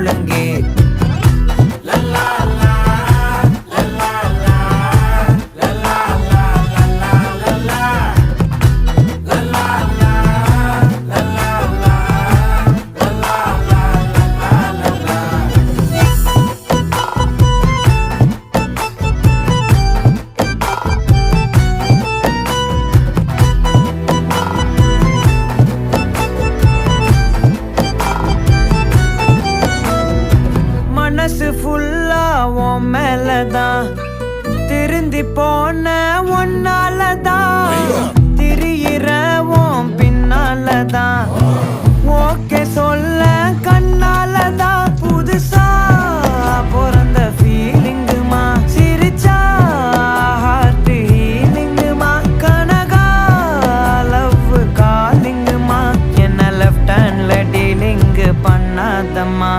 முழங்கே. மனசு ஃபுல்லா உன் மேலதான், திருந்தி போன ஒன்னாலதான், திரியிற உன் பின்னாலதான், ஓகே சொல்ல கண்ணாலதான். புதுசா பிறந்த ஃபீலிங்குமா, சிரிச்சா ஹார்ட் ஹீலிங்குமா, கனகா லவ் காலிங்குமா, என்ன லெஃப்ட் ஹேண்ட்ல டீலிங்கு பண்ணாதம்மா.